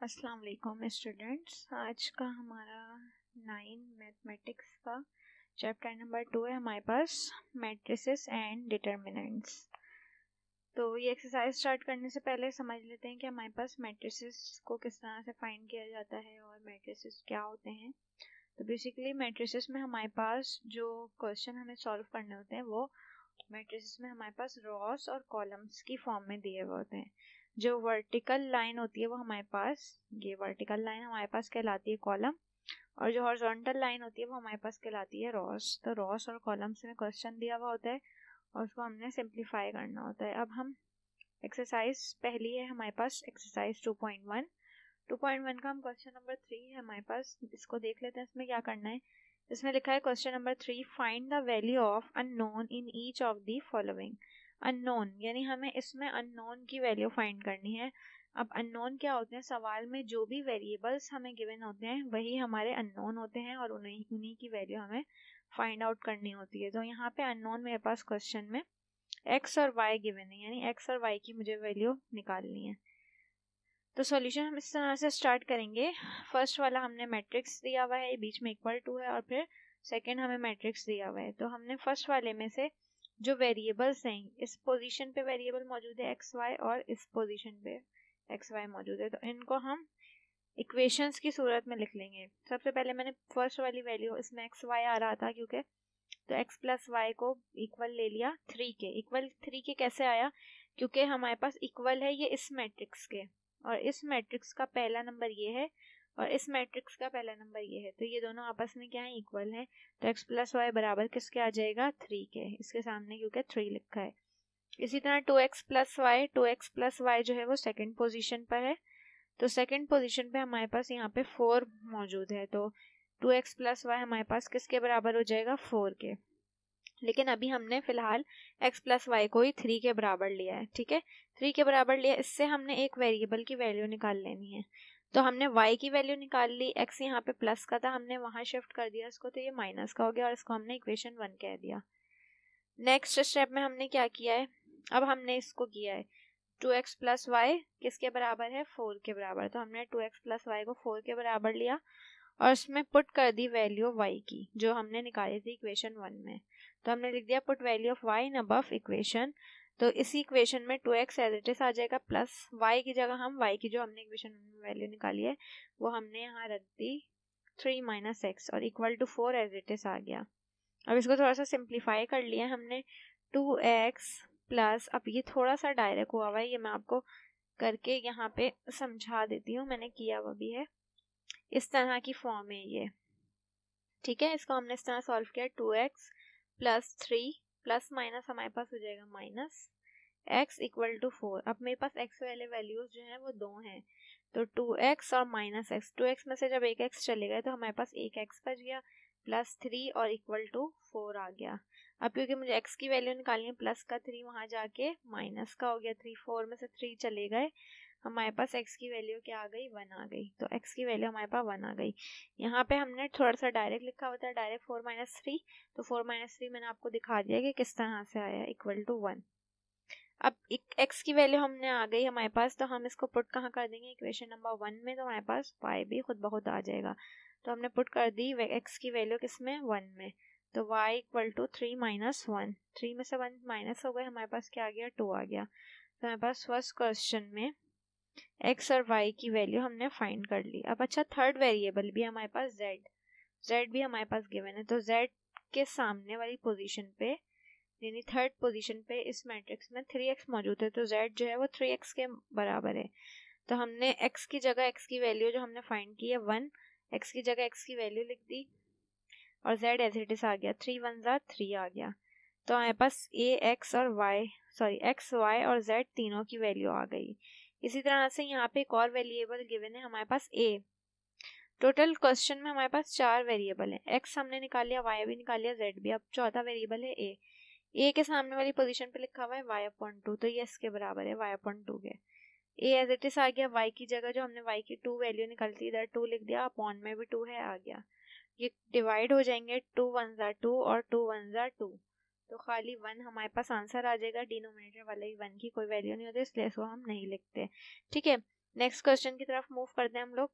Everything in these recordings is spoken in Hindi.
अस्सलाम वालेकुम स्टूडेंट्स। आज का हमारा 9 मैथमेटिक्स का चैप्टर नंबर 2 है हमारे पास मैट्रिसेस एंड डिटर्मिनेंट्स। तो ये एक्सरसाइज स्टार्ट करने से पहले समझ लेते हैं कि हमारे पास मैट्रिसेस को किस तरह से फाइंड किया जाता है और मैट्रिसेस क्या होते हैं। तो बेसिकली मैट्रिसेस में हमारे पास जो क्वेश्चन हमें सॉल्व करने होते हैं वो मैट्रिसेस में हमारे पास रॉस और कॉलम्स की फॉर्म में दिए हुए होते हैं। जो वर्टिकल लाइन होती है वो हमारे पास, ये वर्टिकल लाइन हमारे पास कहलाती है कॉलम, और जो हॉरिजॉन्टल लाइन होती है वो हमारे पास कहलाती है रॉस। तो रॉस और कॉलम्स में क्वेश्चन दिया हुआ होता है और उसको हमने सिंप्लीफाई करना होता है। अब हम एक्सरसाइज पहली है हमारे पास एक्सरसाइज 2.1 का हम क्वेश्चन नंबर 3 है हमारे पास, इसको देख लेते हैं इसमें क्या करना है। इसमें लिखा है question number 3, find the value of unknown in each of the following. Unknown यानी हमें इसमें अननोन की वैल्यू फाइंड करनी है। अब अननोन क्या होते हैं, सवाल में जो भी वेरिएबल्स हमें गिवन होते हैं वही हमारे अननोन होते हैं और उन्हीं की वैल्यू हमें फाइंड आउट करनी होती है। तो यहाँ पे अननोन मेरे पास क्वेश्चन में एक्स और वाई गिवन है, यानी एक्स और वाई की मुझे वैल्यू निकालनी है। तो सॉल्यूशन हम इस तरह से स्टार्ट करेंगे। फर्स्ट वाला हमने मैट्रिक्स दिया हुआ है, बीच में इक्वल टू है, और फिर सेकंड हमें मैट्रिक्स दिया हुआ है। तो हमने फर्स्ट वाले में से जो वेरिएबल्स हैं, इस पोजीशन पे वेरिएबल मौजूद है एक्स वाई और इस पोजीशन पे एक्स वाई मौजूद है, तो इनको हम इक्वेशंस की सूरत में लिख लेंगे। सबसे पहले मैंने फर्स्ट वाली वैल्यू, इसमें एक्स वाई आ रहा था क्योंकि, तो एक्स प्लस वाई को इक्वल ले लिया 3 के। इक्वल 3 के कैसे आया, क्योंकि हमारे पास इक्वल है ये इस मैट्रिक्स के, और इस मैट्रिक्स का पहला नंबर ये है और इस मैट्रिक्स का पहला नंबर ये है, तो ये दोनों आपस में क्या है, इक्वल है। तो x प्लस वाई बराबर किसके आ जाएगा, 3 के, इसके सामने क्योंकि 3 लिखा है। इसी तरह 2x प्लस वाई जो है वो सेकंड पोजीशन पर है, तो सेकंड पोजीशन पे हमारे पास यहाँ पे 4 मौजूद है, तो 2x प्लस वाई हमारे पास किसके बराबर हो जाएगा, 4 के। लेकिन अभी हमने फिलहाल x प्लस वाई को ही 3 के बराबर लिया है, ठीक है, 3 के बराबर लिया। इससे हमने एक वेरिएबल की वैल्यू निकाल लेनी है। तो हमने y की वैल्यू निकाल ली, x यहाँ पे प्लस का था, हमने वहां शिफ्ट कर दिया इसको, तो ये माइनस का हो गया और इसको हमने इक्वेशन 1 कह दिया। नेक्स्ट स्टेप में हमने क्या किया है, अब हमने इसको किया है 2x प्लस वाई किसके बराबर है, 4 के बराबर। तो हमने 2x प्लस वाई को 4 के बराबर लिया और इसमें पुट कर दी वैल्यू y की जो हमने निकाली थी इक्वेशन 1 में। तो हमने लिख दिया put value of y in above equation. तो इसी इक्वेशन में 2x एज इट इज आ जाएगा, प्लस y की जगह हम y की जो हमने इक्वेशन में वैल्यू निकाली है वो हमने यहाँ रख दी 3 माइनस एक्स और equal to 4 as it is आ गया। अब इसको थोड़ा सा सिंप्लीफाई कर लिया हमने, 2x प्लस, अब ये थोड़ा सा डायरेक्ट हुआ हुआ है, ये मैं आपको करके यहाँ पे समझा देती हूँ, मैंने किया हुआ भी है। इस तरह की फॉर्म है ये, ठीक है। इसको हमने इस तरह सॉल्व किया, 2x प्लस 3 प्लस माइनस हमारे पास हो जाएगा माइनस x इक्वल टू 4। अब मेरे पास x वाले वैल्यूज जो हैं वो 2 हैं, तो 2x और माइनस x, 2x में से जब एक x चले गए तो हमारे पास एक x बच गया, प्लस 3 और इक्वल टू 4 आ गया। अब क्योंकि मुझे x की वैल्यू निकालनी है, प्लस का 3 वहां जाके माइनस का हो गया 3, 4 में से 3 चले गए, हमारे पास x की वैल्यू क्या आ गई, 1 आ गई। तो x की वैल्यू हमारे पास 1 आ गई। यहाँ पे हमने थोड़ा सा डायरेक्ट लिखा हुआ था, डायरेक्ट 4 माइनस 3, तो 4 माइनस 3 मैंने आपको दिखा दिया कि किस तरह से आया, इक्वल टू 1। अब x की वैल्यू हमने आ गई हमारे पास, तो हम इसको पुट कहाँ कर देंगे, इक्वेशन नंबर 1 में, तो हमारे पास y भी खुद ब खुद आ जाएगा। तो हमने पुट कर दी x की वैल्यू किसमें, 1 में, तो y इक्वल टू 3 माइनस 1, 3 में से 1 माइनस हो गए, हमारे पास क्या आ गया, 2 आ गया। तो हमारे पास फर्स्ट क्वेश्चन में x और y की वैल्यू हमने फाइंड कर ली। अब अच्छा, थर्ड वेरिएबल भी हमारे पास z भी हमारे पास गिवन है, तो z के सामने वाली पोजीशन पे, यानी थर्ड पोजीशन पे इस मैट्रिक्स में 3x मौजूद है, तो z जो है वो 3x के बराबर है। तो हमने x की जगह x की वैल्यू जो हमने फाइंड की है 1, x की जगह x की वैल्यू लिख दी और z एज इट इज आ गया, 3 1 जा 3 आ गया। तो हमारे पास x y और z तीनों की वैल्यू आ गई। इसी तरह से यहाँ पे एक और वेरिएबल गिवन है हमारे पास a। टोटल क्वेश्चन में हमारे पास 4 वेरिएबल हैं, x हमने निकाल लिया, y भी निकाल लिया, z भी। अब चौथा वेरिएबल है a के सामने वाली पोजीशन पे लिखा हुआ है y/2, तो ये इसके बराबर है y/2 के। a एज इट इज आ गया, y की जगह जो हमने y की 2 वैल्यू निकाली थी इधर 2 लिख दिया, अपॉन में भी 2 है, आ गया। ये डिवाइड हो जाएंगे, 2 1 जा 2 और 2 1 जा 2, तो खाली 1 हमारे पास आंसर आ जाएगा। डिनोमिनेटर वाले 1 की कोई वैल्यू नहीं होती, इसलिए इसको हम नहीं लिखते, ठीक है। नेक्स्ट क्वेश्चन की तरफ मूव करते हैं हम लोग।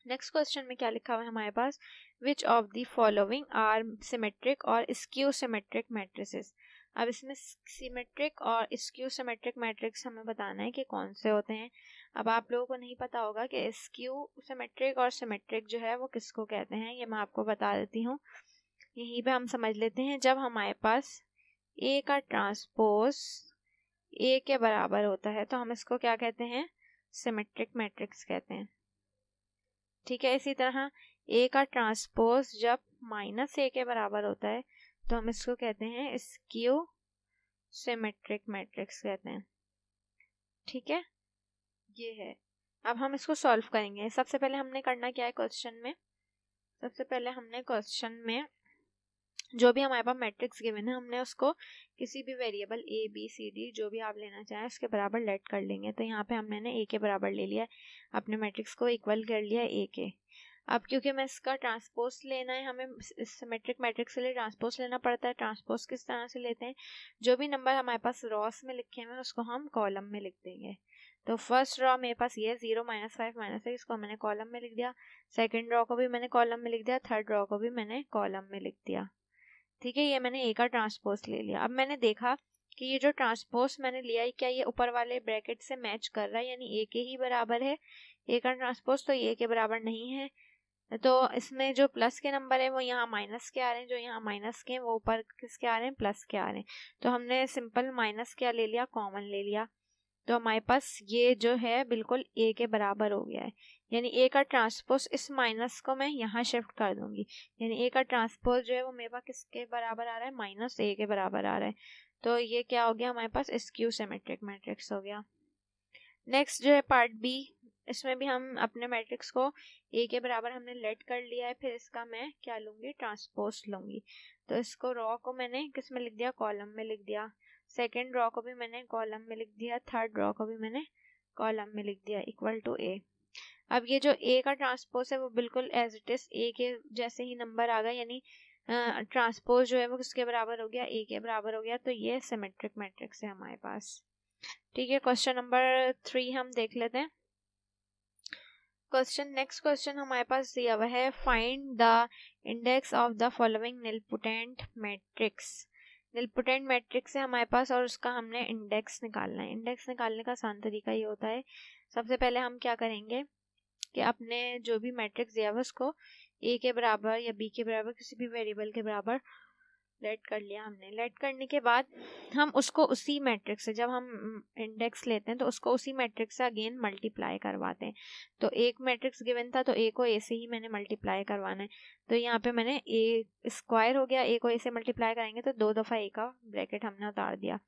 नेक्स्ट क्वेश्चन में क्या लिखा हुआ है हमारे पास, which of the following are symmetric और स्क्यू सिमेट्रिक मैट्रिसेस। अब इसमें सिमेट्रिक और स्क्यू सिमेट्रिक मैट्रिक्स हमें बताना है कि कौन से होते हैं। अब आप लोगों को नहीं पता होगा कि स्क्यू सिमेट्रिक और सिमेट्रिक जो है वो किसको कहते हैं, ये मैं आपको बता देती हूँ। यहीं पे हम समझ लेते हैं, जब हमारे पास ए का ट्रांसपोज ए के बराबर होता है तो हम इसको क्या कहते हैं, सिमेट्रिक मैट्रिक्स कहते हैं। ठीक है, इसी तरह ए का ट्रांसपोज जब माइनस ए के बराबर होता है तो हम इसको कहते हैं स्क्यू सिमेट्रिक मैट्रिक्स कहते हैं। ठीक है, ये है। अब हम इसको सॉल्व करेंगे। सबसे पहले हमने करना क्या है क्वेश्चन में, सबसे पहले हमने क्वेश्चन में जो भी हमारे पास मैट्रिक्स गिवन है हमने उसको किसी भी variable A B C D जो भी आप लेना चाहें उसके बराबर लेट कर लेंगे। तो यहाँ पे हमने ए के बराबर ले लिया, अपने मैट्रिक्स को इक्वल कर लिया ए के। अब क्योंकि मैं इसका ट्रांसपोज लेना है, हमें सिमेट्रिक मैट्रिक्स के लिए ट्रांसपोज लेना पड़ता है। ट्रांसपोज किस तरह से लेते हैं, जो भी नंबर हमारे पास रॉस में लिखे हुए हैं उसको हम कॉलम में लिख देंगे। तो फर्स्ट रॉ मेरे पास ये 0 -5 -6, इसको मैंने कॉलम में लिख दिया। सेकेंड रॉ को भी मैंने कॉलम में लिख दिया, थर्ड रॉ को भी मैंने कॉलम में लिख दिया। ठीक है, ये मैंने ए का ट्रांसपोज ले लिया। अब मैंने देखा कि ये जो ट्रांसपोज मैंने लिया है क्या ये ऊपर वाले ब्रैकेट से मैच कर रहा है, यानी ए के ही बराबर है ए का ट्रांसपोज, तो ए के बराबर नहीं है। तो इसमें जो प्लस के नंबर है वो यहाँ माइनस के आ रहे हैं, जो यहाँ माइनस के हैं वो ऊपर किसके आ रहे हैं, प्लस के आ रहे हैं। तो हमने सिंपल माइनस क्या ले लिया, कॉमन ले लिया। तो हमारे पास ये जो है बिल्कुल ए के बराबर हो गया है, यानी ए का ट्रांसपोज इस माइनस को मैं यहाँ शिफ्ट कर दूंगी, यानी ए का ट्रांसपोज जो है वो मेरे पास किसके बराबर आ रहा है, माइनस ए के बराबर आ रहा है। तो ये क्या हो गया हमारे पास, स्क्यू सिमेट्रिक मैट्रिक्स हो गया। नेक्स्ट जो है पार्ट बी, इसमें भी हम अपने मैट्रिक्स को ए के बराबर हमने लेट कर लिया है, फिर इसका मैं क्या लूंगी, ट्रांसपोज लूंगी। तो इसको रॉ को मैंने किस में लिख दिया, कॉलम में लिख दिया। सेकेंड रॉ को भी मैंने कॉलम में लिख दिया, थर्ड रॉ को भी मैंने कॉलम में लिख दिया, इक्वल टू ए। अब ये जो ए का ट्रांसपोज है वो बिल्कुल एज इट इज ए के जैसे ही नंबर आ गया, यानी ट्रांसपोज जो है वो किसके बराबर हो गया, ए के बराबर हो गया। तो ये सिमेट्रिक मैट्रिक्स है हमारे पास। ठीक है, क्वेश्चन नंबर 3 हम देख लेते हैं। नेक्स्ट क्वेश्चन हमारे पास दिया हुआ है, find the index of the following nilpotent matrix. Nilpotent matrix है हमारे पास और उसका हमने इंडेक्स निकालना है। इंडेक्स निकालने का आसान तरीका ये होता है, सबसे पहले हम क्या करेंगे कि अपने जो भी मैट्रिक्स दिया हुआ उसको ए के बराबर या बी के बराबर किसी भी वेरिएबल के बराबर लेट कर लिया हमने। लेट करने के बाद हम उसको उसी मैट्रिक्स से, जब हम इंडेक्स लेते हैं तो उसको उसी मैट्रिक्स से अगेन मल्टीप्लाई करवाते हैं। तो एक मैट्रिक्स गिवन था तो ए को ए से ही मैंने मल्टीप्लाई करवाना है। तो यहाँ पे मैंने ए स्क्वायर हो गया, ए को ए से मल्टीप्लाई करेंगे तो 2 दफ़ा ए का ब्रैकेट हमने उतार दिया।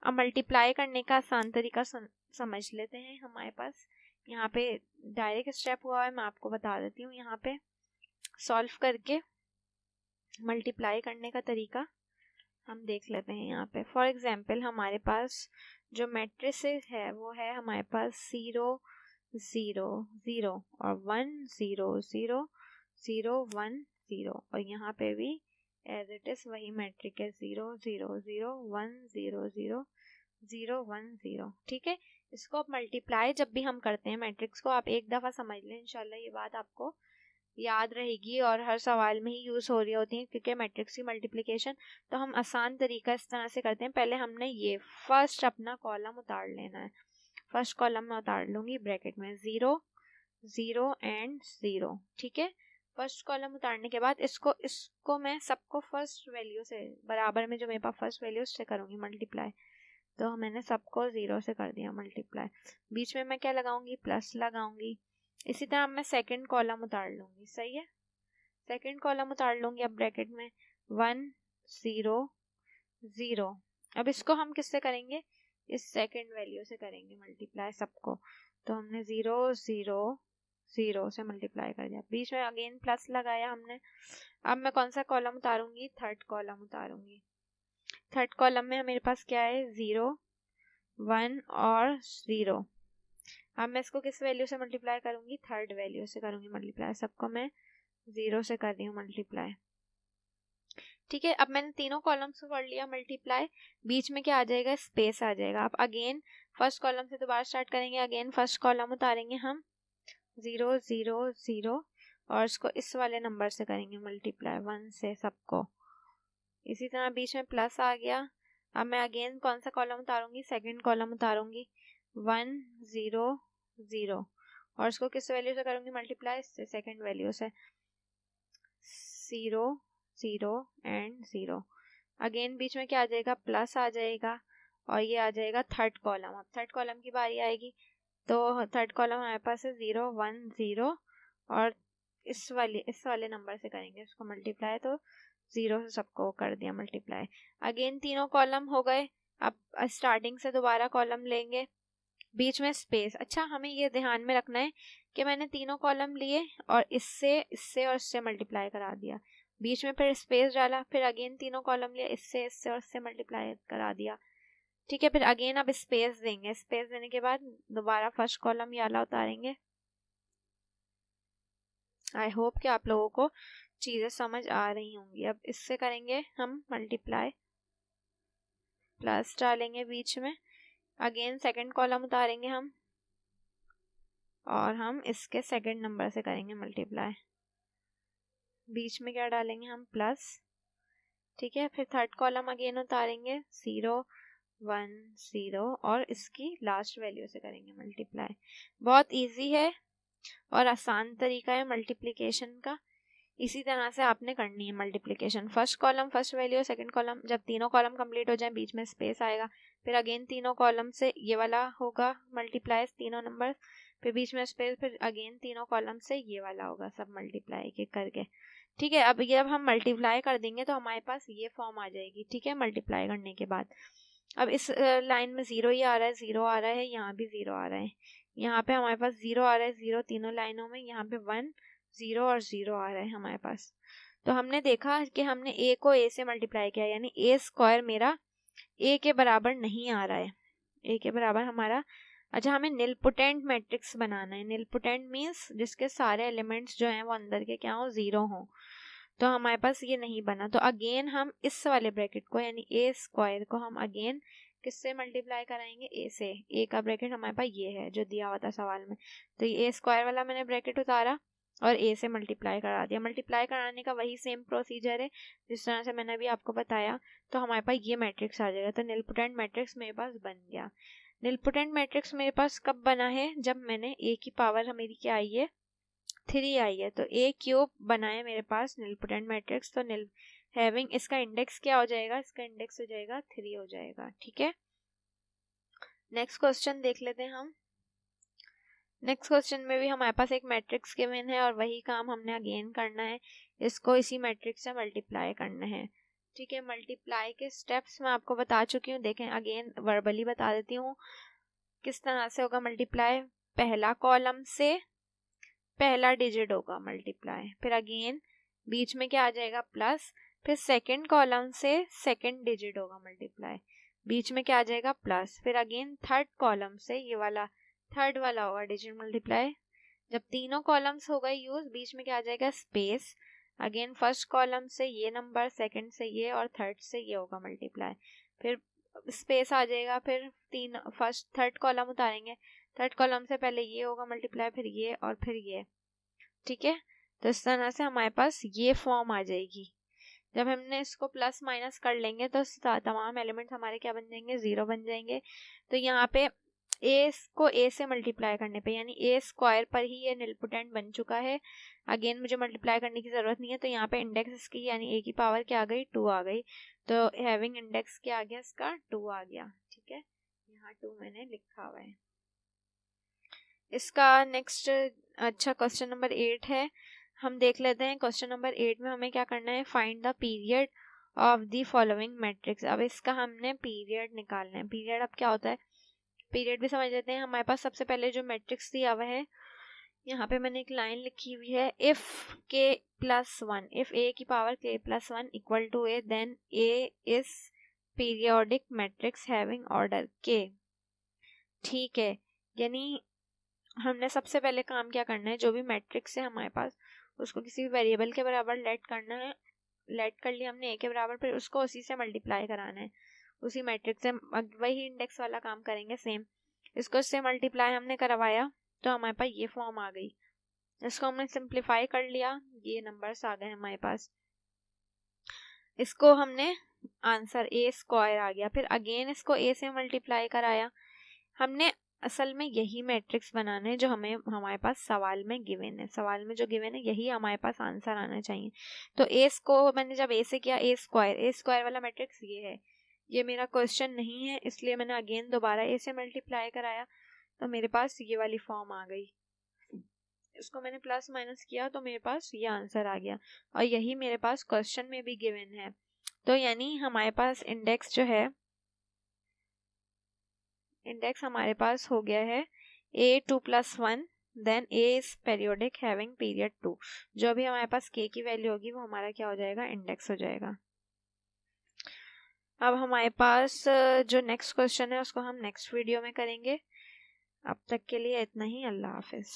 अब मल्टीप्लाई करने का आसान तरीका समझ लेते हैं। हमारे पास यहाँ पे डायरेक्ट स्टेप हुआ है, मैं आपको बता देती हूँ। यहाँ पे सॉल्व करके मल्टीप्लाई करने का तरीका हम देख लेते हैं। यहाँ पे फॉर एग्जांपल हमारे पास जो मैट्रिसेस है वो है हमारे पास 0 0 0 और 1 0 0 0 1 0, और यहाँ पे भी एज इट इज वही मैट्रिक है 0 0 0 1 0 0 0 1 0। ठीक है, इसको आप मल्टीप्लाई जब भी हम करते हैं मैट्रिक्स को, आप एक दफ़ा समझ लें, इंशाल्लाह ये बात आपको याद रहेगी और हर सवाल में ही यूज़ हो रही होती है, क्योंकि मैट्रिक्स की मल्टीप्लिकेशन। तो हम आसान तरीका इस तरह से करते हैं, पहले हमने ये फर्स्ट अपना कॉलम उतार लेना है। फर्स्ट कॉलम में उतार लूँगी ब्रैकेट में 0 0 एंड 0। ठीक है, फर्स्ट कॉलम उतारने के बाद इसको मैं सबको फर्स्ट वैल्यू से बराबर में, जो मेरे पास फर्स्ट वैल्यू उससे करूँगी मल्टीप्लाई। तो मैंने सबको 0 से कर दिया मल्टीप्लाई। बीच में मैं क्या लगाऊंगी, प्लस लगाऊंगी। इसी तरह मैं सेकंड कॉलम उतार लूंगी। सही है, सेकंड कॉलम उतार लूंगी अब ब्रैकेट में 1 0 0। अब इसको हम किससे करेंगे, इस सेकंड वैल्यू से करेंगे मल्टीप्लाई सबको। तो हमने 0 0 0 से मल्टीप्लाई कर दिया, बीच में अगेन प्लस लगाया हमने। अब मैं कौन सा कॉलम उतारूंगी, थर्ड कॉलम उतारूंगी। थर्ड कॉलम में मेरे पास क्या है, 0 1 और 0। अब मैं इसको किस वैल्यू से मल्टीप्लाई करूंगी, थर्ड वैल्यू से करूंगी मल्टीप्लाई। सबको मैं 0 से कर रही हूँ मल्टीप्लाई। ठीक है, अब मैंने तीनों कॉलम्स को कर लिया मल्टीप्लाई, बीच में क्या आ जाएगा, स्पेस आ जाएगा। अब अगेन फर्स्ट कॉलम से दोबारा स्टार्ट करेंगे, अगेन फर्स्ट कॉलम उतारेंगे हम 0 0 0 और इसको इस वाले नंबर से करेंगे मल्टीप्लाई 1 से सबको। इसी तरह बीच में प्लस आ गया। अब मैं अगेन कौन सा कॉलम उतारूंगी, सेकंड कॉलम उतारूंगी 1 0 0 और इसको किस वैल्यू से करूंगी मल्टीप्लाई, इससे सेकंड वैल्यू से 0 0 एंड 0। अगेन बीच में क्या आ जाएगा, प्लस आ जाएगा और ये आ जाएगा थर्ड कॉलम। अब थर्ड कॉलम की बारी आएगी, तो थर्ड कॉलम हमारे पास है 0 1 0 और इस वाले नंबर से करेंगे इसको मल्टीप्लाई, तो 0 से सबको कर दिया मल्टीप्लाई। अगेन तीनों कॉलम हो गए। अब स्टार्टिंग से दोबारा कॉलम लेंगे, बीच में स्पेस। अच्छा, हमें ये ध्यान में रखना है कि मैंने तीनों कॉलम लिए और इससे इससे और इससे मल्टीप्लाई करा दिया, बीच में फिर स्पेस डाला, फिर अगेन तीनों कॉलम लिए, इससे इससे और इससे मल्टीप्लाई करा दिया। ठीक है, फिर अगेन अब स्पेस देंगे, स्पेस देने के बाद दोबारा फर्स्ट कॉलम ये वाला उतारेंगे। आई होप कि आप लोगों को चीजें समझ आ रही होंगी। अब इससे करेंगे हम मल्टीप्लाई, प्लस डालेंगे बीच में, अगेन सेकंड कॉलम उतारेंगे हम और हम इसके सेकंड नंबर से करेंगे मल्टीप्लाई, बीच में क्या डालेंगे हम, प्लस। ठीक है, फिर थर्ड कॉलम अगेन उतारेंगे 0 1 0 और इसकी लास्ट वैल्यू से करेंगे मल्टीप्लाई। बहुत इजी है और आसान तरीका है मल्टीप्लिकेशन का। इसी तरह से आपने करनी है multiplication, first column first value, second column, जब तीनों कॉलम कंप्लीट हो जाए बीच में स्पेस आएगा, फिर अगेन तीनों कॉलम से ये वाला होगा मल्टीप्लाई तीनों नंबर, फिर बीच में स्पेस, फिर अगेन तीनों कॉलम से ये वाला होगा, सब मल्टीप्लाई एक एक करके। ठीक है, अब ये जब हम मल्टीप्लाई कर देंगे तो हमारे पास ये फॉर्म आ जाएगी। ठीक है, मल्टीप्लाई करने के बाद अब इस लाइन में 0 ही आ रहा है, 0 आ रहा है, यहाँ भी 0 आ रहा है, यहाँ पे हमारे पास 0 आ रहा है, 0 तीनों लाइनों में, यहाँ पे 1 0 और 0 आ रहा है हमारे पास। तो हमने देखा कि हमने a को a से मल्टीप्लाई किया, यानी a स्क्वायर मेरा a के बराबर नहीं आ रहा है, a के बराबर हमारा। अच्छा, हमें निलपोटेंट मैट्रिक्स बनाना है। निलपोटेंट मीन्स जिसके सारे एलिमेंट्स जो हैं वो अंदर के क्या हो, 0 हो। तो हमारे पास ये नहीं बना, तो अगेन हम इस वाले ब्रैकेट को यानी a स्क्वायर को हम अगेन किससे मल्टीप्लाई कराएंगे, a से। a का ब्रैकेट हमारे पास ये है जो दिया हुआ था सवाल में, तो ये a स्क्वायर वाला मैंने ब्रैकेट उतारा और a से मल्टीप्लाई करा दिया। मल्टीप्लाई कराने का वही सेम प्रोसीजर है जिस तरह से मैंने अभी आपको बताया। तो हमारे पास ये मैट्रिक्स आ जाएगा, तो निलपोटेंट मैट्रिक्स मेरे पास बन गया। निलपोटेंट मैट्रिक्स मेरे पास कब बना है, जब मैंने a की पावर मेरी क्या आई है, 3 आई है, तो a क्यूब बना है मेरे पास निलपोटेंट मैट्रिक्स। तो हैविंग इसका इंडेक्स क्या हो जाएगा, इसका इंडेक्स हो जाएगा 3 हो जाएगा। ठीक है, नेक्स्ट क्वेश्चन देख लेते हैं हम। नेक्स्ट क्वेश्चन में भी हमारे पास एक मैट्रिक्स गिवन है और वही काम हमने अगेन करना है, इसको इसी मैट्रिक्स से मल्टीप्लाई करना है। ठीक है, मल्टीप्लाई के स्टेप्स मैं आपको बता चुकी हूँ, देखें अगेन वर्बली बता देती हूँ किस तरह से होगा मल्टीप्लाई। पहला कॉलम से पहला डिजिट होगा मल्टीप्लाई, फिर अगेन बीच में क्या आ जाएगा, प्लस, फिर सेकंड कॉलम से सेकंड डिजिट होगा मल्टीप्लाई, बीच में क्या आ जाएगा, प्लस, फिर अगेन थर्ड कॉलम से ये वाला थर्ड वाला होगा डिजिट मल्टीप्लाई। जब तीनों कॉलम्स हो गए यूज, बीच में क्या आ जाएगा, स्पेस, अगेन फर्स्ट कॉलम से ये नंबर, सेकंड से ये और थर्ड से ये होगा मल्टीप्लाई, फिर स्पेस आ जाएगा, फिर थर्ड कॉलम उतारेंगे, थर्ड कॉलम से पहले ये होगा मल्टीप्लाई, फिर ये और फिर ये। ठीक है, तो इस तरह से हमारे पास ये फॉर्म आ जाएगी। जब हमने इसको प्लस माइनस कर लेंगे तो तमाम एलिमेंट्स हमारे क्या बन जाएंगे, 0 बन जाएंगे। तो यहाँ पे a को a से मल्टीप्लाई करने पे यानी a स्क्वायर पर ही ये निलपोटेंट बन चुका है। अगेन मुझे मल्टीप्लाई करने की जरूरत नहीं है, तो यहाँ पे इंडेक्स इसकी यानी a की पावर क्या आ गई, 2 आ गई। तो हैविंग इंडेक्स क्या आ गया, इसका 2 आ गया। ठीक है, यहाँ 2 मैंने लिखा हुआ है। इसका नेक्स्ट अच्छा क्वेश्चन नंबर 8 है, हम देख लेते हैं। क्वेश्चन नंबर 8 में हमें क्या करना है, find the period of the following matrix. अब इसका हमने पीरियड निकालना है। पीरियड अब क्या होता है, पीरियड भी समझ लेते हैं। हमारे पास सबसे पहले जो मैट्रिक्स दिया हुआ है, यहाँ पे मैंने एक लाइन लिखी हुई है, इफ k + 1, इफ a की power k + 1 equal to a, then a is periodic matrix having order k। ठीक है, यानी हमने सबसे पहले काम क्या करना है, जो भी मैट्रिक्स है हमारे पास उसको किसी भी वेरिएबल के बराबर लेट करना है लेट कर लिया हमने a के बराबर, फिर उसको उसी से मल्टीप्लाई कराना है, उसी मैट्रिक्स से वही इंडेक्स वाला काम करेंगे सेम। इसको इससे मल्टीप्लाई हमने करवाया तो हमारे पास ये फॉर्म आ गई। इसको हमने सिंप्लीफाई कर लिया, ये नंबर्स आ गए हमारे पास। इसको हमने आंसर a स्क्वायर आ गया, फिर अगेन इसको a से मल्टीप्लाई कराया। हमने असल में यही मैट्रिक्स बनाना है जो हमारे पास सवाल में गिवन है, सवाल में जो गिवन है यही हमारे पास आंसर आना चाहिए। तो a को मैंने जब a से किया a स्क्वायर वाला मैट्रिक्स ये है, ये मेरा क्वेश्चन नहीं है, इसलिए मैंने अगेन दोबारा a से मल्टीप्लाई कराया तो मेरे पास ये वाली फॉर्म आ गई। इसको मैंने प्लस माइनस किया तो मेरे पास ये आंसर आ गया, और यही मेरे पास क्वेश्चन में भी गिवन है। तो यानी हमारे पास इंडेक्स जो है, इंडेक्स हमारे पास हो गया है a2 + 1, then a is periodic having period 2। जो भी हमारे पास k की वैल्यू होगी वो हमारा क्या हो जाएगा, इंडेक्स हो जाएगा। अब हमारे पास जो नेक्स्ट क्वेश्चन है उसको हम नेक्स्ट वीडियो में करेंगे। अब तक के लिए इतना ही, अल्लाह हाफिज।